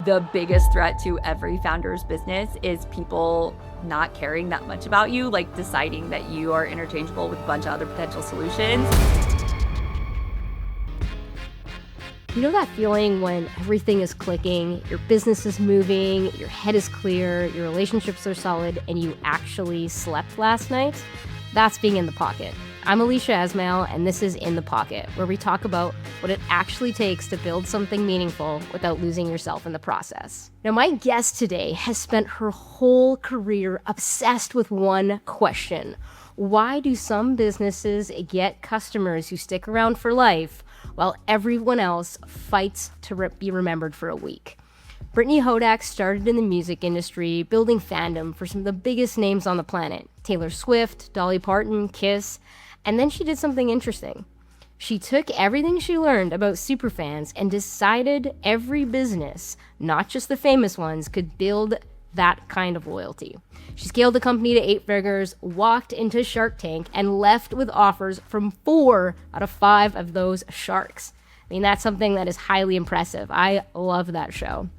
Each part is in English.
the biggest threat to every founder's business is people not caring that much about you, like deciding that you are interchangeable with a bunch of other potential solutions. You know that feeling when everything is clicking, your business is moving, your head is clear, your relationships are solid, and you actually slept last night? That's being in the pocket. I'm Alisha Asmail, and this is In the Pocket, where we talk about what it actually takes to build something meaningful without losing yourself in the process. Now, my guest today has spent her whole career obsessed with one question. Why do some businesses get customers who stick around for life while everyone else fights to be remembered for a week? Brittany Hodak started in the music industry, building fandom for some of the biggest names on the planet. Taylor Swift, Dolly Parton, Kiss, and then she did something interesting. She took everything she learned about superfans and decided every business, not just the famous ones, could build that kind of loyalty. She scaled the company to 8 figures, walked into Shark Tank, and left with offers from 4 out of 5 of those sharks. I mean, that's something that is highly impressive. I love that show.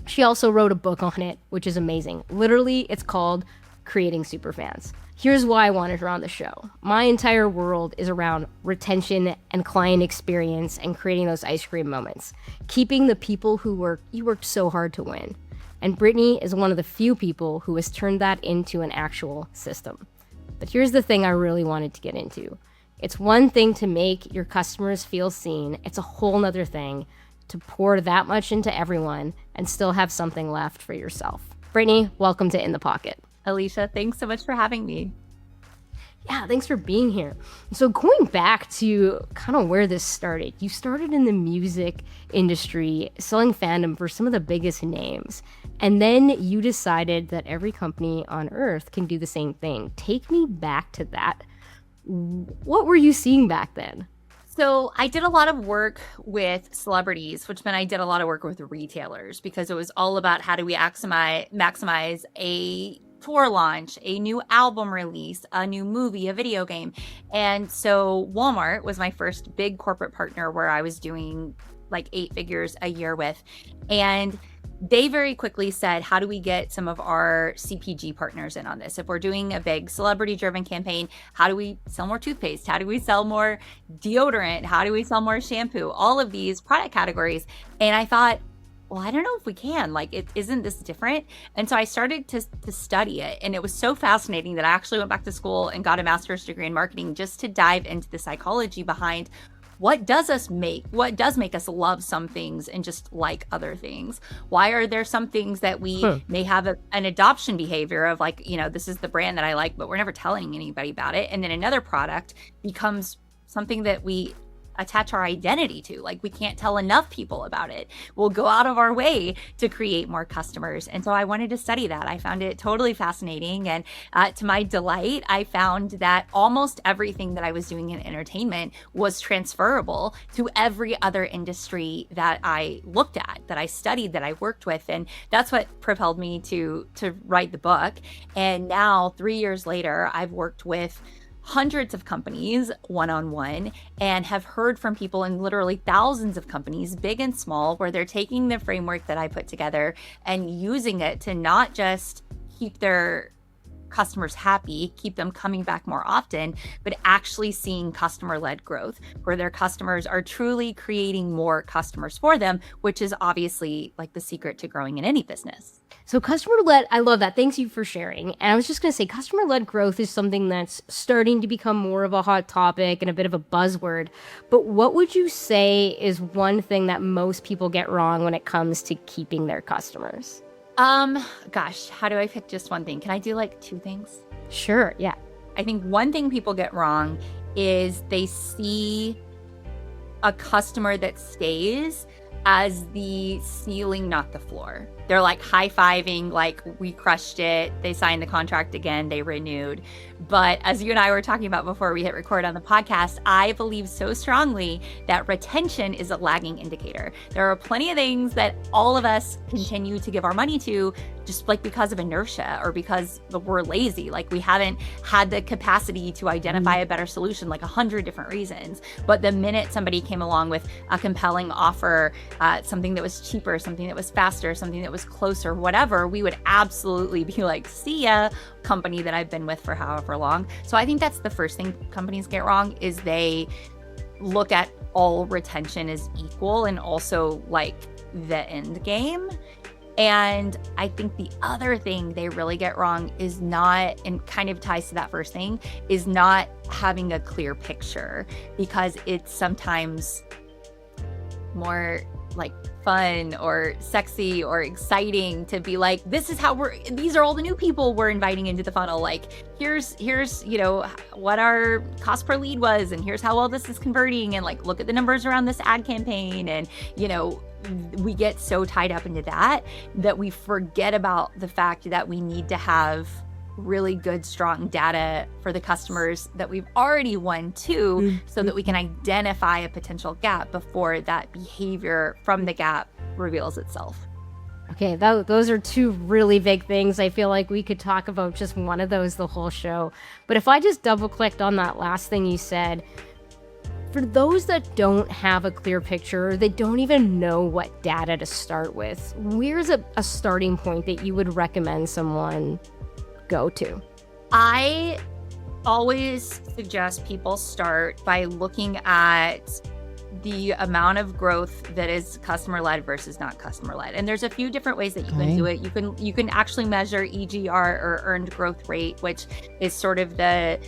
She also wrote a book on it, which is amazing. Literally, it's called Creating Superfans. Here's why I wanted her on the show. My entire world is around retention and client experience and creating those ice cream moments. Keeping the people you worked so hard to win. And Brittany is one of the few people who has turned that into an actual system. But here's the thing I really wanted to get into. It's one thing to make your customers feel seen. It's a whole nother thing to pour that much into everyone and still have something left for yourself. Brittany, welcome to In the Pocket. Alisha, thanks so much for having me. Yeah, thanks for being here. So going back to kind of where this started, you started in the music industry, selling fandom for some of the biggest names. And then you decided that every company on earth can do the same thing. Take me back to that. What were you seeing back then? So I did a lot of work with celebrities, which meant I did a lot of work with retailers because it was all about how do we maximize a tour launch, a new album release, a new movie, a video game. And so Walmart was my first big corporate partner where I was doing like 8 figures a year with. And they very quickly said, how do we get some of our CPG partners in on this? If we're doing a big celebrity-driven campaign, how do we sell more toothpaste? How do we sell more deodorant? How do we sell more shampoo? All of these product categories. And I thought, well, I don't know if we can. Isn't this different? And so I started to study it. And it was so fascinating that I actually went back to school and got a master's degree in marketing just to dive into the psychology behind what does make us love some things and just like other things? Why are there some things that we may have an adoption behavior of this is the brand that I like, but we're never telling anybody about it. And then another product becomes something that we attach our identity to. Like, we can't tell enough people about it. We'll go out of our way to create more customers. And so I wanted to study that. I found it totally fascinating. And to my delight, I found that almost everything that I was doing in entertainment was transferable to every other industry that I looked at, that I studied, that I worked with. And that's what propelled me to write the book. And now, 3 years later, I've worked with hundreds of companies one-on-one and have heard from people in literally thousands of companies, big and small, where they're taking the framework that I put together and using it to not just keep their customers happy, keep them coming back more often, but actually seeing customer-led growth where their customers are truly creating more customers for them, which is obviously like the secret to growing in any business. So customer-led, I love that. Thanks you for sharing. And I was just going to say, customer-led growth is something that's starting to become more of a hot topic and a bit of a buzzword. But what would you say is one thing that most people get wrong when it comes to keeping their customers? Gosh, how do I pick just one thing? Can I do 2 things? Sure, yeah. I think one thing people get wrong is they see a customer that stays as the ceiling, not the floor. They're high-fiving, we crushed it. They signed the contract again. They renewed. But as you and I were talking about before we hit record on the podcast, I believe so strongly that retention is a lagging indicator. There are plenty of things that all of us continue to give our money to just because of inertia or because we're lazy. We haven't had the capacity to identify a better solution, 100 different reasons. But the minute somebody came along with a compelling offer something that was cheaper, something that was faster, something that was closer, whatever, we would absolutely be like, see ya, company that I've been with for however long. So I think that's the first thing companies get wrong, is they look at all retention as equal and also like the end game. And I think the other thing they really get wrong is not, and kind of ties to that first thing, is not having a clear picture, because it's sometimes more like fun or sexy or exciting to be like, this is how these are all the new people we're inviting into the funnel. Like, here's, what our cost per lead was, and here's how well this is converting, and like, look at the numbers around this ad campaign. And, we get so tied up into that we forget about the fact that we need to have really good, strong data for the customers that we've already won too, so that we can identify a potential gap before that behavior from the gap reveals itself. Okay, those are two really big things. I feel like we could talk about just one of those the whole show. But if I just double clicked on that last thing you said, for those that don't have a clear picture, they don't even know what data to start with, where's a starting point that you would recommend someone go to? I always suggest people start by looking at the amount of growth that is customer-led versus not customer-led. And there's a few different ways that you can do it. You can actually measure EGR, or earned growth rate, which is sort of the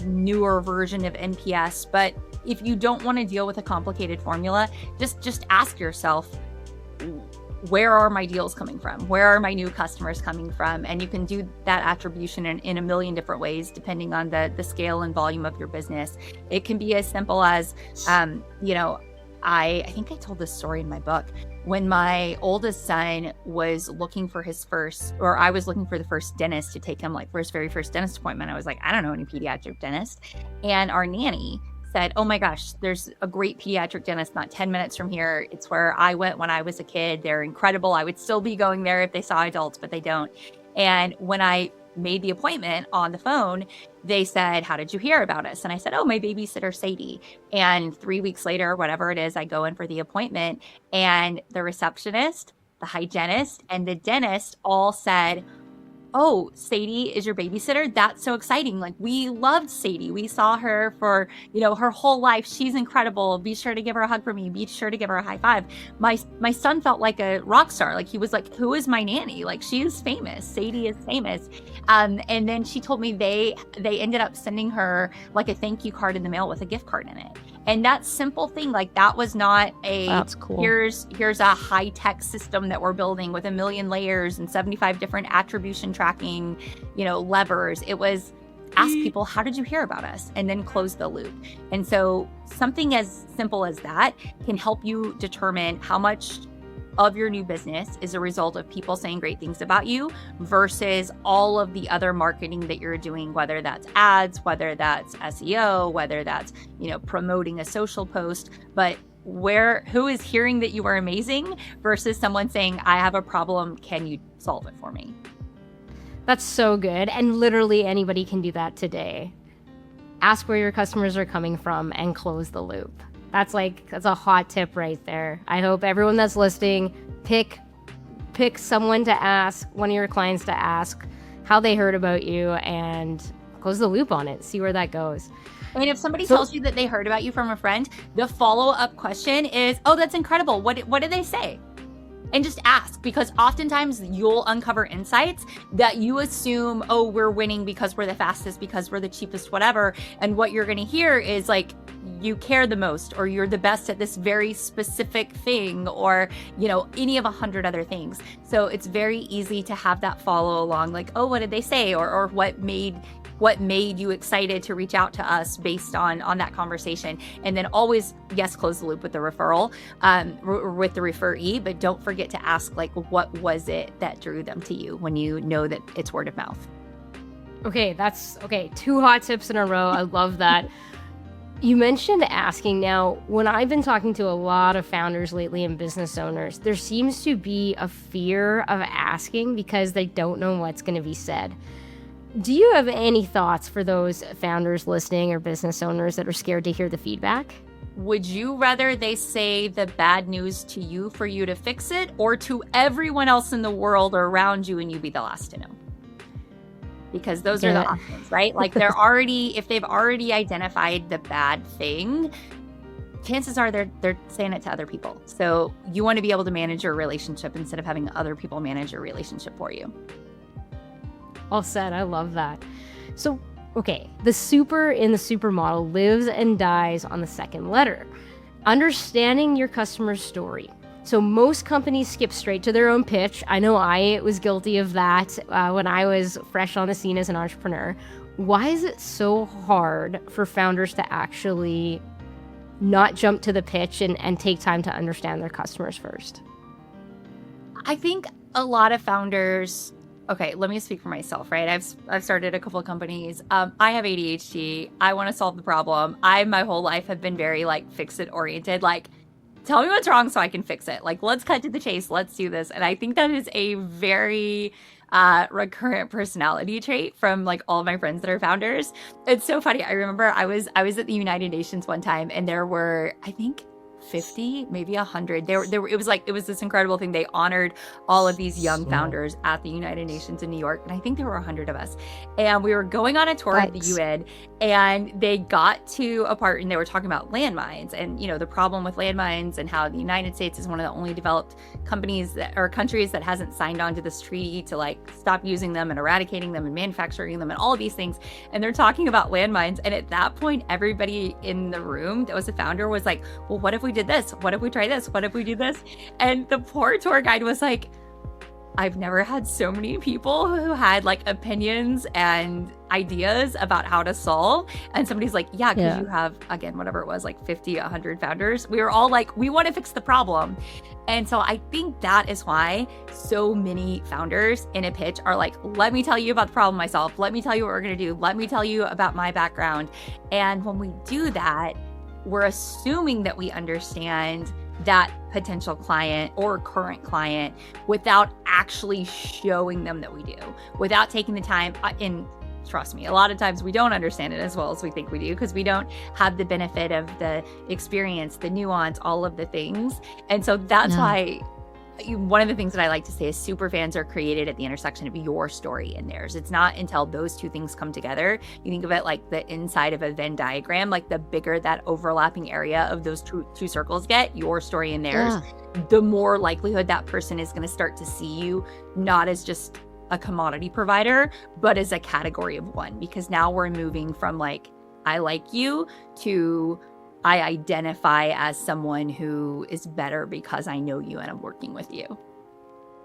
newer version of NPS. But if you don't want to deal with a complicated formula, just ask yourself, where are my deals coming from? Where are my new customers coming from? And you can do that attribution in a million different ways, depending on the scale and volume of your business. It can be as simple as, I think I told this story in my book. When my oldest son was looking for I was looking for the first dentist to take him for his very first dentist appointment, I was like, I don't know any pediatric dentist. And our nanny said, oh my gosh, there's a great pediatric dentist not 10 minutes from here. It's where I went when I was a kid. They're incredible. I would still be going there if they saw adults, but they don't. And when I made the appointment on the phone, they said, how did you hear about us? And I said, oh, my babysitter, Sadie. And 3 weeks later, whatever it is, I go in for the appointment, and the receptionist, the hygienist, and the dentist all said, oh, Sadie is your babysitter? That's so exciting. We loved Sadie. We saw her for, her whole life. She's incredible. Be sure to give her a hug for me. Be sure to give her a high five. My son felt like a rock star. He was like, who is my nanny? she is famous. Sadie is famous. And then she told me they ended up sending her a thank you card in the mail with a gift card in it. And that simple thing, that was not that's cool. Here's a high-tech system that we're building with 1 million layers and 75 different attribution tracking, levers. It was ask people, how did you hear about us? And then close the loop. And so something as simple as that can help you determine how much of your new business is a result of people saying great things about you versus all of the other marketing that you're doing, whether that's ads, whether that's SEO, whether that's, promoting a social post, but who is hearing that you are amazing versus someone saying, I have a problem, can you solve it for me? That's so good. And literally anybody can do that today. Ask where your customers are coming from and close the loop. That's a hot tip right there. I hope everyone that's listening, pick someone to ask, one of your clients to ask how they heard about you, and close the loop on it. See where that goes. And if somebody tells you that they heard about you from a friend, the follow-up question is, oh, that's incredible. What did they say? And just ask, because oftentimes you'll uncover insights that you assume, oh, we're winning because we're the fastest, because we're the cheapest, whatever. And what you're going to hear is you care the most, or you're the best at this very specific thing, or, any of 100 other things. So it's very easy to have that follow along, oh, what did they say? Or what made you excited to reach out to us based on that conversation. And then always, yes, close the loop with the referral, with the referee, but don't forget to ask, what was it that drew them to you when you know that it's word of mouth. Okay, that's 2 hot tips in a row. I love that. You mentioned asking. Now, when I've been talking to a lot of founders lately and business owners, there seems to be a fear of asking because they don't know what's going to be said. Do you have any thoughts for those founders listening or business owners that are scared to hear the feedback? would you rather they say the bad news to you for you to fix it, or to everyone else in the world or around you and you be the last to know? Because those are the options, right? Like if they've already identified the bad thing, chances are they're saying it to other people. So you want to be able to manage your relationship instead of having other people manage your relationship for you. Well said. I love that. So, okay, the super in the supermodel lives and dies on the second letter. Understanding your customer's story. So most companies skip straight to their own pitch. I know I was guilty of that when I was fresh on the scene as an entrepreneur. Why is it so hard for founders to actually not jump to the pitch and take time to understand their customers first? I think a lot of founders, okay, let me speak for myself, right? I've started a couple of companies. I have ADHD. I want to solve the problem. My whole life have been very like fix it oriented, like tell me what's wrong so I can fix it. Like, let's cut to the chase. Let's do this. And I think that is a very recurrent personality trait from like all of my friends that are founders. It's so funny. I remember I was at the United Nations one time, and there were, I think, 50, maybe 100. It was this incredible thing. They honored all of these young founders at the United Nations in New York, and I think there were 100 of us. And we were going on a tour of the UN, and they got to a part, and they were talking about landmines, and the problem with landmines, and how the United States is one of the only developed countries that hasn't signed on to this treaty to like stop using them and eradicating them and manufacturing them and all of these things. And they're talking about landmines, and at that point, everybody in the room that was a founder was like, well, what if we did this? What if we try this? What if we do this? And the poor tour guide was like, I've never had so many people who had like opinions and ideas about how to solve. And somebody's like, yeah, because you have, again, whatever it was, like 50, 100 founders. We were all like, we want to fix the problem. And so I think that is why so many founders in a pitch are like, let me tell you about the problem myself. Let me tell you what we're going to do. Let me tell you about my background. And when we do that, we're assuming that we understand that potential client or current client without actually showing them that we do, without taking the time. And trust me, a lot of times we don't understand it as well as we think we do, because we don't have the benefit of the experience, the nuance, all of the things. And so that's why one of the things that I like to say is superfans are created at the intersection of your story and theirs. It's not until those two things come together. You think of it like the inside of a Venn diagram, like the bigger that overlapping area of those two circles get, your story and theirs, the more likelihood that person is going to start to see you not as just a commodity provider, but as a category of one. Because now we're moving from like, I like you, to I identify as someone who is better because I know you and I'm working with you.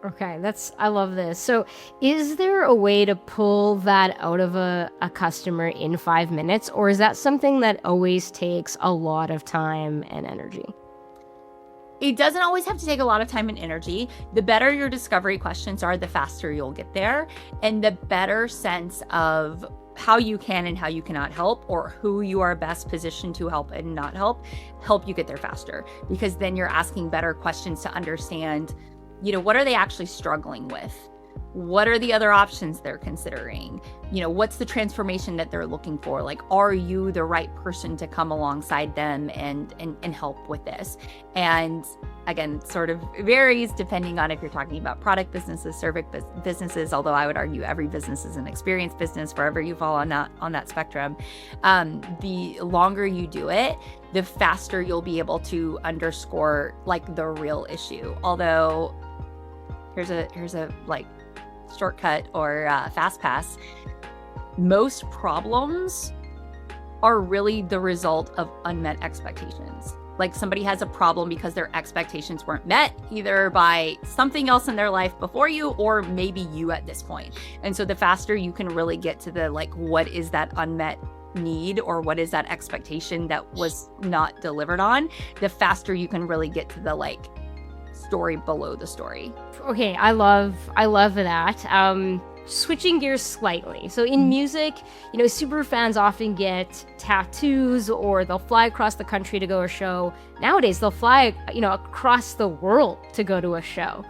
Okay, I love this. So is there a way to pull that out of a customer in 5 minutes, or is that something that always takes a lot of time and energy? It doesn't always have to take a lot of time and energy. The better your discovery questions are, the faster you'll get there, and the better sense of how you can and how you cannot help, or who you are best positioned to help and not help you get there faster. Because then you're asking better questions to understand, what are they actually struggling with? What are the other options they're considering? What's the transformation that they're looking for? Like, are you the right person to come alongside them and help with this? And again, sort of varies depending on if you're talking about product businesses, service businesses, although I would argue every business is an experience business wherever you fall on that spectrum. The longer you do it, the faster you'll be able to underscore like the real issue. Although here's a like shortcut or fast pass. Most problems are really the result of unmet expectations. Like, somebody has a problem because their expectations weren't met, either by something else in their life before you, or maybe you at this point. And so the faster you can really get to the, like, what is that unmet need, or what is that expectation that was not delivered on, the faster you can really get to the, like, story below the story. Okay, I love that. Switching gears slightly. So in music, super fans often get tattoos, or they'll fly across the country to go to a show. Nowadays, they'll fly, across the world to go to a show.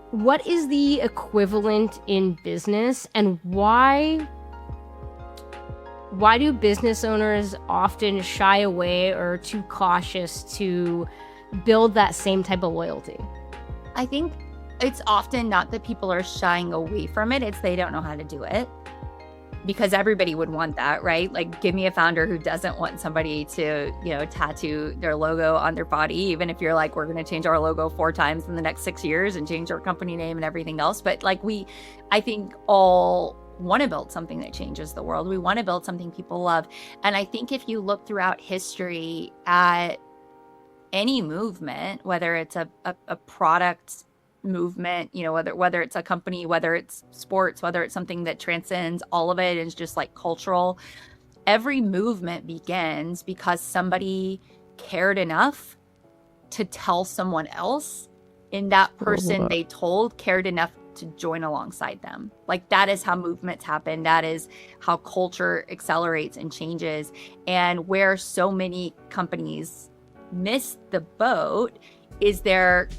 What is the equivalent in business, and why why do business owners often shy away or are too cautious to build that same type of loyalty? I think it's often not that people are shying away from it, it's they don't know how to do it. Because everybody would want that, right? Like, give me a founder who doesn't want somebody to, tattoo their logo on their body, even if you're like, we're going to change our logo 4 times in the next 6 years and change our company name and everything else. But like, I think all want to build something that changes the world. We want to build something people love. And I think if you look throughout history at any movement, whether it's a product movement, whether it's a company, whether it's sports, whether it's something that transcends all of it is just like cultural, every movement begins because somebody cared enough to tell someone else, and that person they told cared enough to join alongside them. Like, that is how movements happen. That is how culture accelerates and changes. And where so many companies miss the boat is they're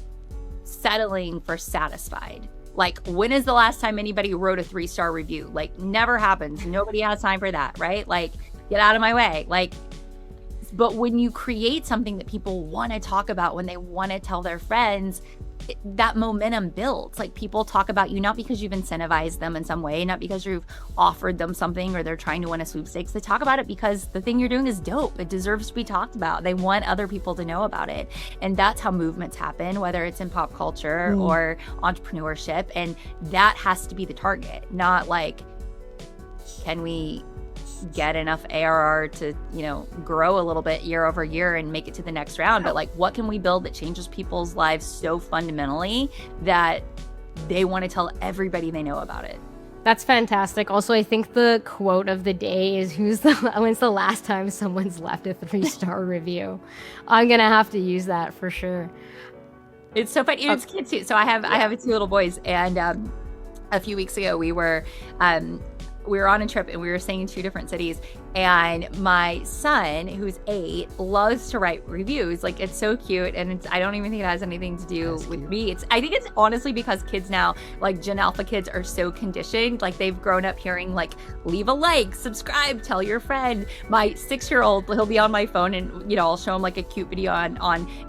settling for satisfied. Like, when is the last time anybody wrote a 3-star review? Like, never happens. Nobody has time for that, right? Like, get out of my way. Like, but when you create something that people want to talk about, when they want to tell their friends, that momentum builds. Like, people talk about you not because you've incentivized them in some way, not because you've offered them something or they're trying to win a sweepstakes. They talk about it because the thing you're doing is dope. It deserves to be talked about. They want other people to know about it. And that's how movements happen, whether it's in pop culture or entrepreneurship. And that has to be the target, not like, can we get enough ARR to, grow a little bit year over year and make it to the next round. But like, what can we build that changes people's lives so fundamentally that they want to tell everybody they know about it? That's fantastic. Also, I think the quote of the day is when's the last time someone's left a 3-star review? I'm going to have to use that for sure. It's so funny. It's kids too. So I have 2 little boys, and a few weeks ago we were on a trip and we were staying in 2 different cities, and my son, who's 8, loves to write reviews. Like, it's so cute, and I don't even think it has anything to do with me. I think it's honestly because kids now, like Gen Alpha kids, are so conditioned. Like, they've grown up hearing like, leave a like, subscribe, tell your friend. My 6-year-old, he'll be on my phone and I'll show him like a cute video on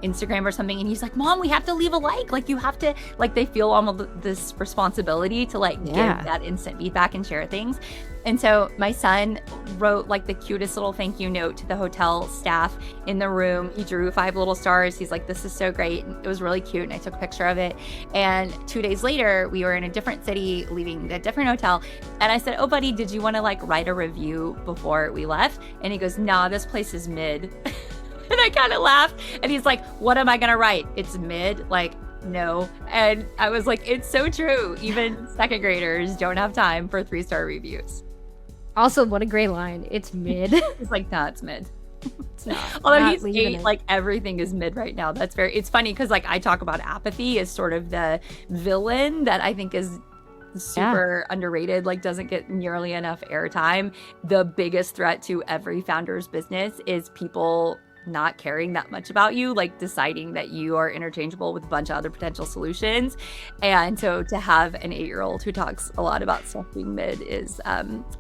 Instagram or something, and he's like, Mom, we have to leave a like. Like, you have to, like, they feel almost this responsibility to like give that instant feedback and share things. And so my son wrote like the cutest little thank you note to the hotel staff in the room. He drew 5 little stars. He's like, this is so great. And it was really cute. And I took a picture of it. And 2 days later, we were in a different city, leaving a different hotel. And I said, oh, buddy, did you want to like write a review before we left? And he goes, nah, this place is mid. And I kind of laughed. And he's like, what am I going to write? It's mid. Like, no. And I was like, it's so true. Even second graders don't have time for 3-star reviews. Also, what a great line. It's mid. It's like, nah, it's mid. It's not. Although he's 8, like everything is mid right now. It's funny because like I talk about apathy as sort of the villain that I think is super underrated, like doesn't get nearly enough airtime. The biggest threat to every founder's business is people not caring that much about you, like deciding that you are interchangeable with a bunch of other potential solutions. And so to have an 8-year-old who talks a lot about stuff being mid is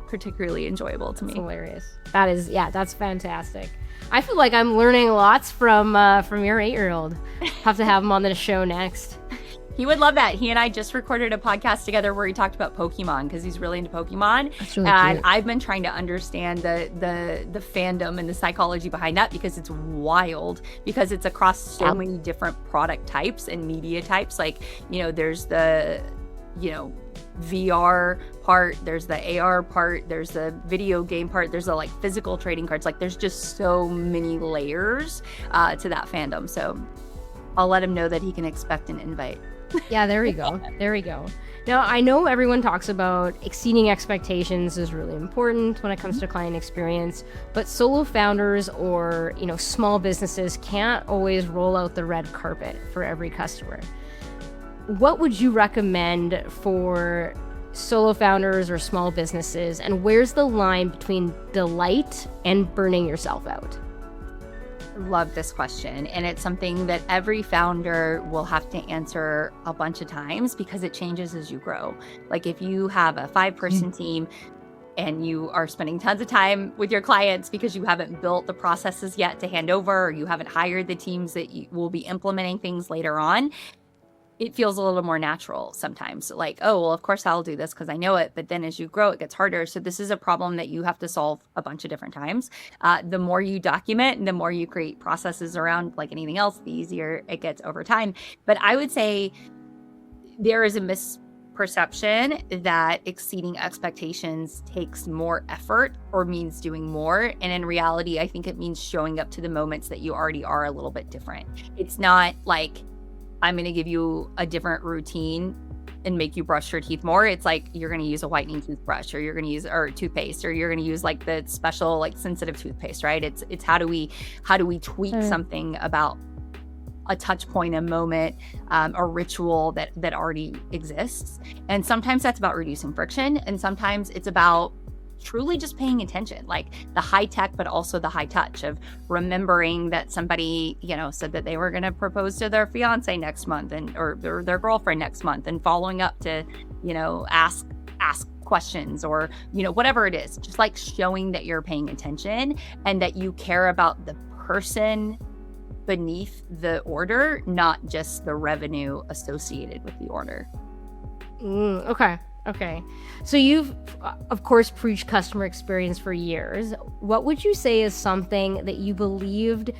particularly enjoyable to me. That's hilarious. That's fantastic. I feel like I'm learning lots from your 8-year-old. Have to have him on the show next. He would love that. He and I just recorded a podcast together where he talked about Pokemon because he's really into Pokemon. That's really and cute. I've been trying to understand the fandom and the psychology behind that because it's wild, because it's across so many different product types and media types. Like, there's the, VR part, there's the AR part, there's the video game part, there's the like physical trading cards. Like, there's just so many layers to that fandom. So I'll let him know that he can expect an invite. Yeah, there we go. Now, I know everyone talks about exceeding expectations is really important when it comes to client experience, but solo founders or, small businesses can't always roll out the red carpet for every customer. What would you recommend for solo founders or small businesses, and where's the line between delight and burning yourself out? Love this question, and it's something that every founder will have to answer a bunch of times because it changes as you grow. Like, if you have a 5-person team, and you are spending tons of time with your clients because you haven't built the processes yet to hand over, or you haven't hired the teams that you will be implementing things later on, it feels a little more natural sometimes. Like, oh, well, of course I'll do this because I know it. But then as you grow, it gets harder. So this is a problem that you have to solve a bunch of different times. The more you document and the more you create processes around, like anything else, the easier it gets over time. But I would say there is a misperception that exceeding expectations takes more effort or means doing more. And in reality, I think it means showing up to the moments that you already are a little bit different. It's not like, I'm going to give you a different routine and make you brush your teeth more. It's like, you're going to use a whitening toothbrush, or you're going to use toothpaste, or you're going to use like the special, like sensitive toothpaste, right? It's how do we tweak something about a touch point, a moment, a ritual that already exists. And sometimes that's about reducing friction. And sometimes it's about truly just paying attention, like the high tech, but also the high touch of remembering that somebody, said that they were going to propose to their fiance next month or their girlfriend next month, and following up to, ask questions, or, whatever it is, just like showing that you're paying attention and that you care about the person beneath the order, not just the revenue associated with the order. Okay. So you've, of course, preached customer experience for years. What would you say is something that you believed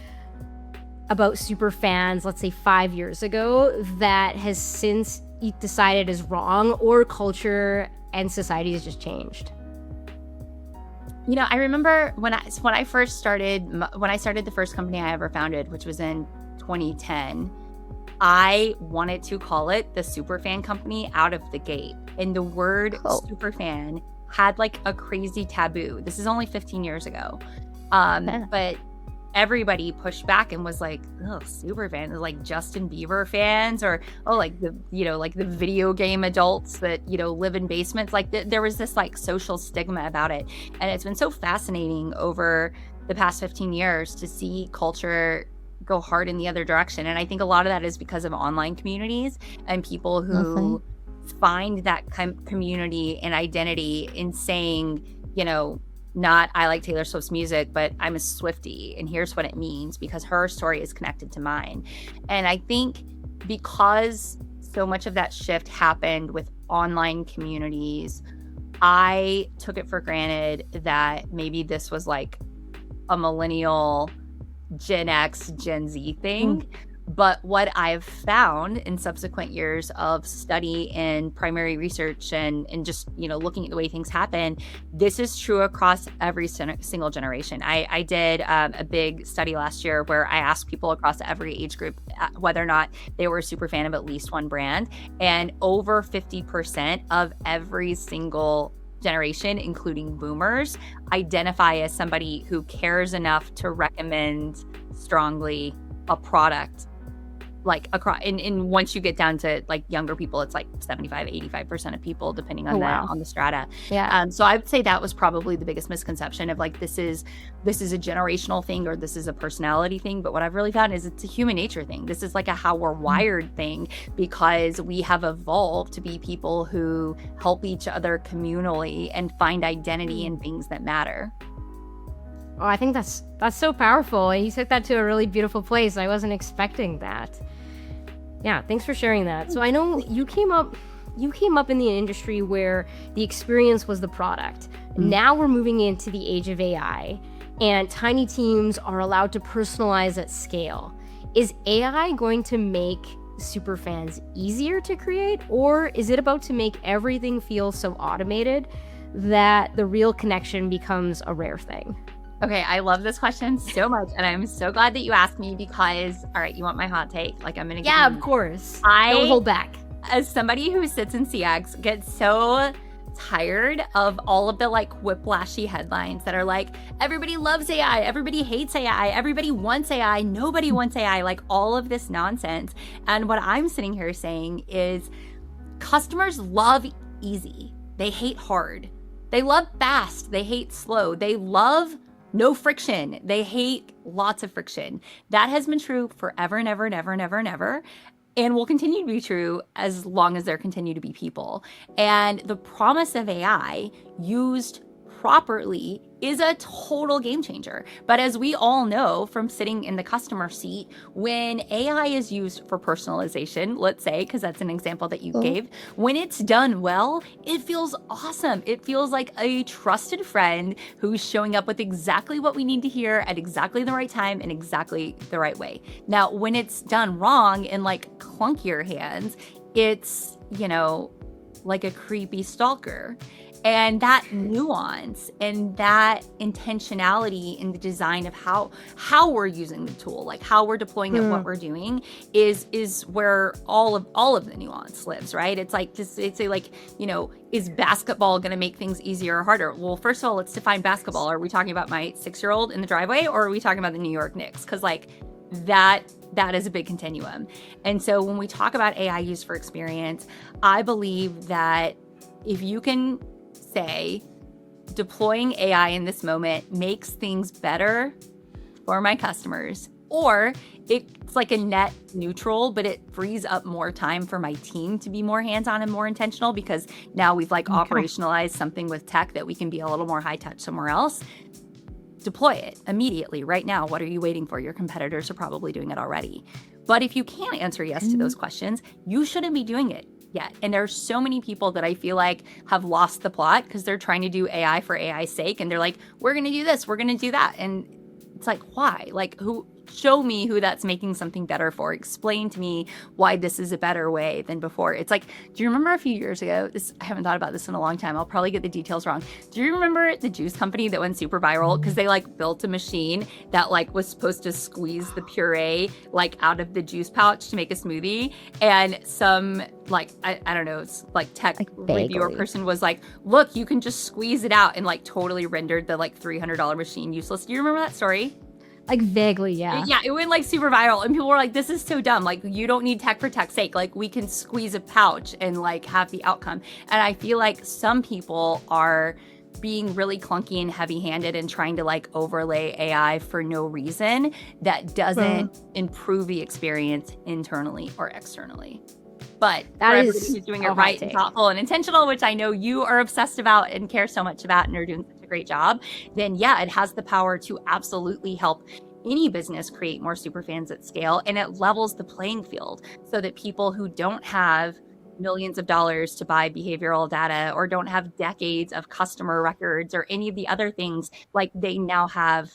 about Superfans, let's say 5 years ago, that has since decided is wrong, or culture and society has just changed? I remember when I started the first company I ever founded, which was in 2010, I wanted to call it the Superfan Company out of the gate. And the word Superfan had like a crazy taboo. This is only 15 years ago. But everybody pushed back and was like, oh, Superfan is like Justin Bieber fans, or like the video game adults that live in basements. Like there was this like social stigma about it. And it's been so fascinating over the past 15 years to see culture go hard in the other direction. And I think a lot of that is because of online communities and people who find that community and identity in saying, not I like Taylor Swift's music, but I'm a Swiftie, and here's what it means because her story is connected to mine. And I think because so much of that shift happened with online communities, I took it for granted that maybe this was like a millennial, Gen X, Gen Z thing. But what I've found in subsequent years of study and primary research and just, looking at the way things happen, this is true across every single generation. I did a big study last year where I asked people across every age group whether or not they were a super fan of at least one brand. And over 50% of every single generation, including boomers, identify as somebody who cares enough to recommend strongly a product. Like across, and once you get down to like younger people, it's like 75-85% of people, depending on on the strata. Yeah. So I would say that was probably the biggest misconception of like this is a generational thing, or this is a personality thing. But what I've really found is it's a human nature thing. This is like a how we're wired thing, because we have evolved to be people who help each other communally and find identity in things that matter. Oh, I think that's so powerful, and you took that to a really beautiful place. I wasn't expecting that. Yeah, thanks for sharing that. So I know you came up in the industry where the experience was the product. Now we're moving into the age of AI, and tiny teams are allowed to personalize at scale. Is AI going to make Superfans easier to create, or is it about to make everything feel so automated that the real connection becomes a rare thing? Okay, I love this question so much, and I'm so glad that you asked me because, all right, you want my hot take? Like, I'm gonna give of course. Don't hold back. As somebody who sits in CX, get so tired of all of the like whiplashy headlines that are like, everybody loves AI, everybody hates AI, everybody wants AI, nobody wants AI, like all of this nonsense. And what I'm sitting here saying is, customers love easy, they hate hard. They love fast, they hate slow. They love no friction. They hate lots of friction. That has been true forever and ever and ever and ever and ever, and will continue to be true as long as there continue to be people. And the promise of AI used properly is a total game changer. But as we all know from sitting in the customer seat, when AI is used for personalization, let's say, because that's an example that you gave, when it's done well, it feels awesome. It feels like a trusted friend who's showing up with exactly what we need to hear at exactly the right time and exactly the right way. Now, when it's done wrong in like clunkier hands, it's, like a creepy stalker. And that nuance and that intentionality in the design of how we're using the tool, like how we're deploying it, what we're doing, is where all of the nuance lives, right? It's like is basketball going to make things easier or harder? Well, first of all, let's define basketball. Are we talking about my 6-year-old in the driveway, or are we talking about the New York Knicks? Because like that is a big continuum. And so when we talk about AI used for experience, I believe that if you can say deploying AI in this moment makes things better for my customers, or it's like a net neutral, but it frees up more time for my team to be more hands-on and more intentional, because now we've operationalized something with tech that we can be a little more high touch somewhere else. Deploy it immediately right now. What are you waiting for? Your competitors are probably doing it already. But if you can't answer yes to those questions, you shouldn't be doing it yet. And there are so many people that I feel like have lost the plot because they're trying to do AI for AI's sake. And they're like, we're going to do this, we're going to do that. And it's like, why? Like, show me who that's making something better for. Explain to me why this is a better way than before. It's like, do you remember a few years ago, I haven't thought about this in a long time, I'll probably get the details wrong. Do you remember the juice company that went super viral because they built a machine that was supposed to squeeze the puree out of the juice pouch to make a smoothie? And some I don't know, it's tech reviewer person was like, look, you can just squeeze it out, and totally rendered the $300 machine useless. Do you remember that story? Vaguely, yeah. Yeah, it went super viral, and people were like, this is so dumb. You don't need tech for tech's sake. We can squeeze a pouch and have the outcome. And I feel like some people are being really clunky and heavy-handed and trying to overlay AI for no reason that doesn't improve the experience internally or externally. But that for is everybody who's doing it right and thoughtful and intentional, which I know you are obsessed about and care so much about and are doing such a great job, then yeah, it has the power to absolutely help any business create more superfans at scale. And it levels the playing field so that people who don't have millions of dollars to buy behavioral data or don't have decades of customer records or any of the other things, they now have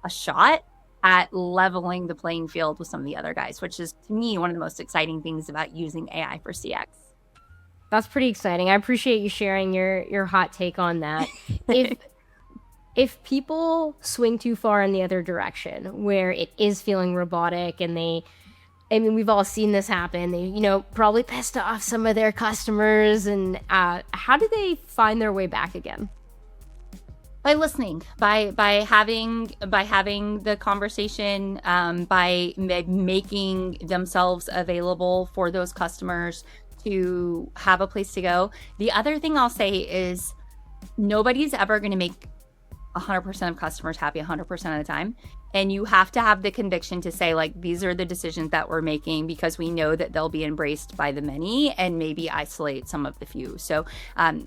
a shot at leveling the playing field with some of the other guys, which is, to me, one of the most exciting things about using AI for CX. That's pretty exciting. I appreciate you sharing your hot take on that. If people swing too far in the other direction, where it is feeling robotic, and we've all seen this happen, they, probably pissed off some of their customers, and how do they find their way back again? By listening, by having the conversation, by making themselves available for those customers to have a place to go. The other thing I'll say is nobody's ever going to make 100% of customers happy 100% of the time. And you have to have the conviction to say, these are the decisions that we're making because we know that they'll be embraced by the many, and maybe isolate some of the few. So,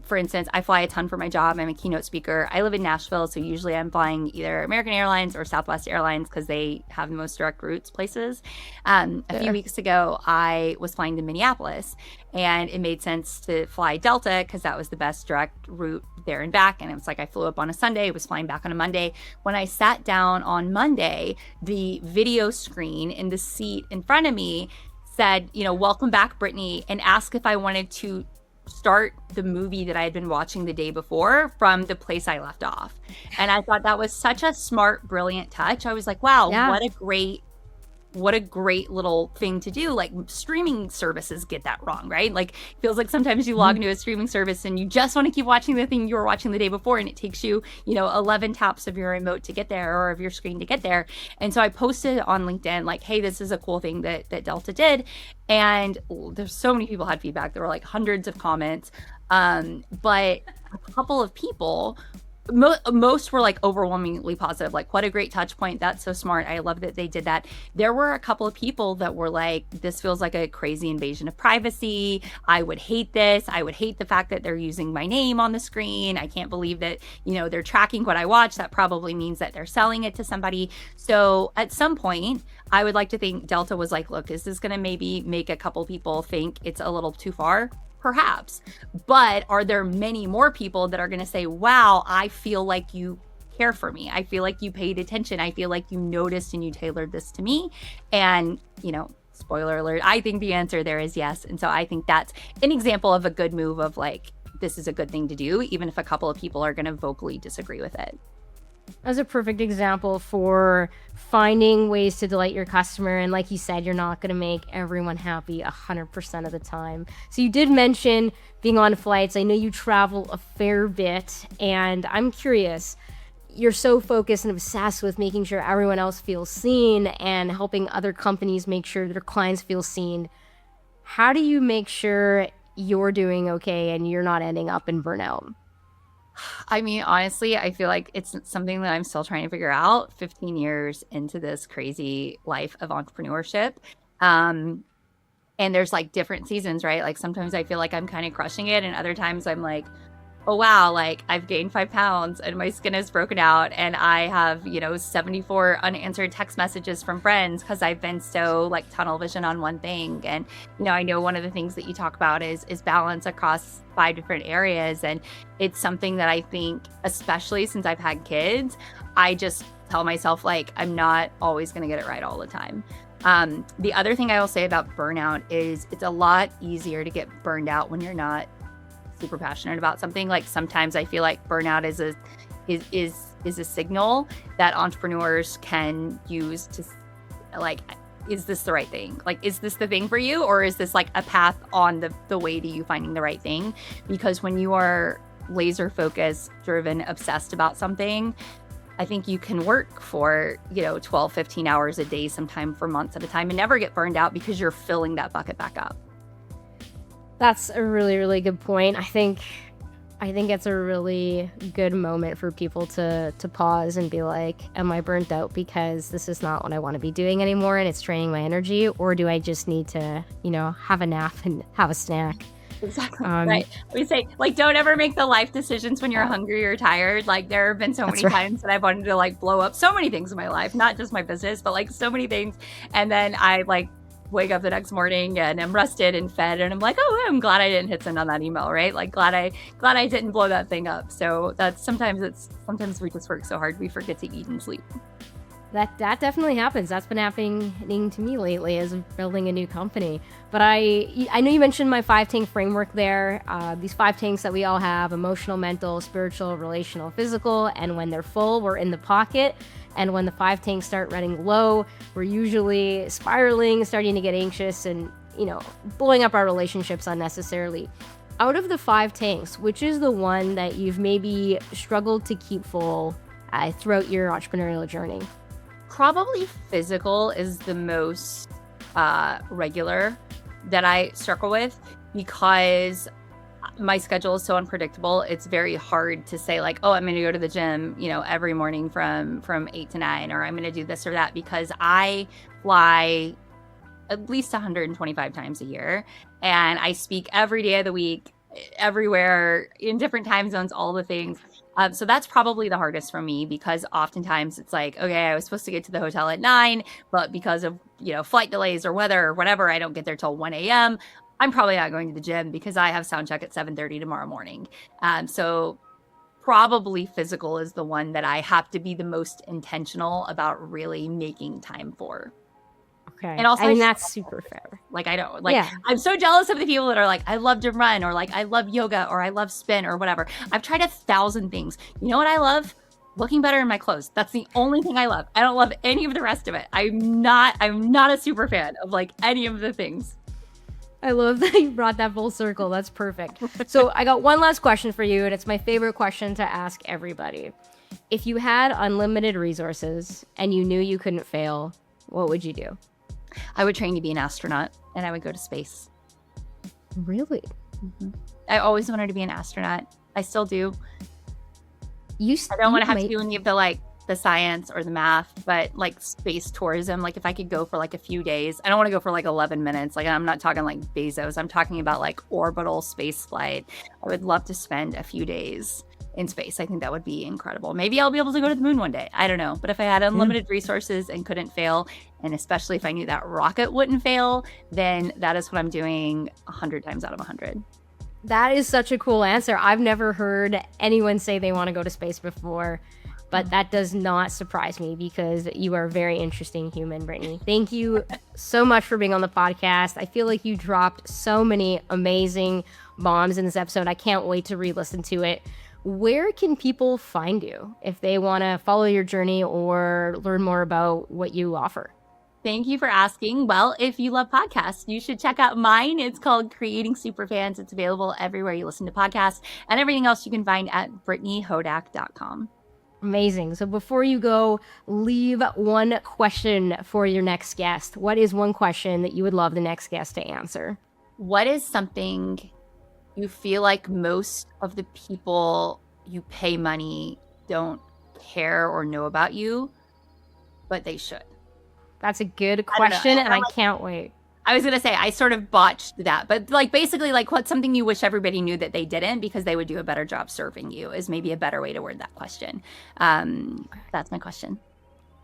for instance, I fly a ton for my job. I'm a keynote speaker. I live in Nashville, so usually I'm flying either American Airlines or Southwest Airlines because they have the most direct routes places. A few weeks ago, I was flying to Minneapolis, and it made sense to fly Delta because that was the best direct route there and back. And it was I flew up on a Sunday, was flying back on a Monday. When I sat down on Monday, the video screen in the seat in front of me said, welcome back, Brittany, and asked if I wanted to start the movie that I had been watching the day before from the place I left off. And I thought that was such a smart, brilliant touch. I was like, wow, what a great little thing to do. Streaming services get that wrong, right? It feels like sometimes you log into a streaming service and you just want to keep watching the thing you were watching the day before, and it takes you, 11 taps of your remote to get there, or of your screen to get there. And so I posted on LinkedIn, hey, this is a cool thing that Delta did. And there's so many people had feedback. There were hundreds of comments. But a couple of people most were like overwhelmingly positive, like, what a great touch point, that's so smart, I love that they did that. There were a couple of people that were like, this feels like a crazy invasion of privacy, I would hate this, I would hate the fact that they're using my name on the screen, I can't believe that, they're tracking what I watch, that probably means that they're selling it to somebody. So at some point, I would like to think Delta was like, look, is this going to maybe make a couple people think it's a little too far? Perhaps. But are there many more people that are going to say, wow, I feel like you care for me. I feel like you paid attention. I feel like you noticed and you tailored this to me. And, spoiler alert, I think the answer there is yes. And so I think that's an example of a good move of like, this is a good thing to do, even if a couple of people are going to vocally disagree with it. As a perfect example for finding ways to delight your customer. And like you said, you're not going to make everyone happy 100% of the time. So you did mention being on flights. I know you travel a fair bit, and I'm curious, you're so focused and obsessed with making sure everyone else feels seen and helping other companies make sure their clients feel seen. How do you make sure you're doing okay and you're not ending up in burnout? I mean, honestly, I feel like it's something that I'm still trying to figure out 15 years into this crazy life of entrepreneurship. And there's like different seasons, right? Like sometimes I feel like I'm kind of crushing it, and other times I'm like, oh wow, like I've gained 5 pounds and my skin is broken out and I have, 74 unanswered text messages from friends because I've been so like tunnel vision on one thing. And, I know one of the things that you talk about is balance across 5 different areas. And it's something that I think, especially since I've had kids, I just tell myself like, I'm not always going to get it right all the time. The other thing I will say about burnout is it's a lot easier to get burned out when you're not super passionate about something. Like sometimes I feel like burnout is a signal that entrepreneurs can use to like, is this the right thing? Like, is this the thing for you? Or is this like a path on the way to you finding the right thing? Because when you are laser focused, driven, obsessed about something, I think you can work for, 12, 15 hours a day, sometime for months at a time, and never get burned out because you're filling that bucket back up. That's a really, really good point. I think it's a really good moment for people to pause and be like, am I burnt out because this is not what I want to be doing anymore and it's draining my energy? Or do I just need to, have a nap and have a snack? Exactly. Right. We say, like, don't ever make the life decisions when you're hungry or tired. Like, there have been so many times that I've wanted to like blow up so many things in my life, not just my business, but like so many things. And then I like wake up the next morning and I'm rested and fed, and I'm like, oh, I'm glad I didn't hit send on that email, right? Like glad I didn't blow that thing up. So that's sometimes we just work so hard we forget to eat and sleep. That definitely happens. That's been happening to me lately as I'm building a new company. But I know you mentioned my 5-tank framework there. These 5 tanks that we all have: emotional, mental, spiritual, relational, physical. And when they're full, we're in the pocket. And when the 5 tanks start running low, we're usually spiraling, starting to get anxious, and blowing up our relationships unnecessarily. Out of the 5 tanks, which is the one that you've maybe struggled to keep full throughout your entrepreneurial journey? Probably physical is the most regular that I struggle with, because my schedule is so unpredictable. It's very hard to say like, oh, I'm going to go to the gym, every morning from 8 to 9, or I'm going to do this or that, because I fly at least 125 times a year, and I speak every day of the week, everywhere, in different time zones, all the things. So that's probably the hardest for me, because oftentimes it's like, okay, I was supposed to get to the hotel at 9, but because of, flight delays or weather or whatever, I don't get there till 1 a.m. I'm probably not going to the gym because I have sound check at 7:30 tomorrow morning. So probably physical is the one that I have to be the most intentional about really making time for. Okay. And also, that's super fair. Like, I don't, like, yeah. I'm so jealous of the people that are like, I love to run, or like, I love yoga, or I love spin, or whatever. I've tried 1,000 things. You know what I love? Looking better in my clothes. That's the only thing I love. I don't love any of the rest of it. I'm not a super fan of like any of the things. I love that you brought that full circle. That's perfect. So I got one last question for you, and it's my favorite question to ask everybody. If you had unlimited resources and you knew you couldn't fail, what would you do? I would train to be an astronaut, and I would go to space. Really? Mm-hmm. I always wanted to be an astronaut. I still do. I don't want to have to do any of the science or the math, but like space tourism, like if I could go for like a few days, I don't want to go for like 11 minutes. Like I'm not talking like Bezos. I'm talking about like orbital space flight. I would love to spend a few days in space. I think that would be incredible. Maybe I'll be able to go to the moon one day. I don't know. But if I had unlimited resources and couldn't fail, and especially if I knew that rocket wouldn't fail, then that is what I'm doing 100 times out of 100. That is such a cool answer. I've never heard anyone say they want to go to space before, but that does not surprise me because you are a very interesting human, Brittany. Thank you so much for being on the podcast. I feel like you dropped so many amazing bombs in this episode. I can't wait to re-listen to it. Where can people find you if they want to follow your journey or learn more about what you offer? Thank you for asking. Well, if you love podcasts, you should check out mine. It's called Creating Superfans. It's available everywhere you listen to podcasts, and everything else you can find at BrittanyHodak.com. Amazing. So before you go, leave one question for your next guest. What is one question that you would love the next guest to answer? What is something you feel like most of the people you pay money don't care or know about you, but they should? That's a good question, and I can't wait. I was going to say, I sort of botched that, but like basically like what's something you wish everybody knew that they didn't because they would do a better job serving you is maybe a better way to word that question. That's my question.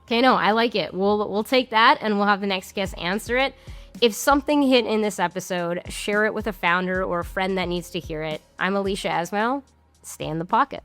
Okay, no, I like it. We'll take that and we'll have the next guest answer it. If something hit in this episode, share it with a founder or a friend that needs to hear it. I'm Alisha Asmail. Stay in the pocket.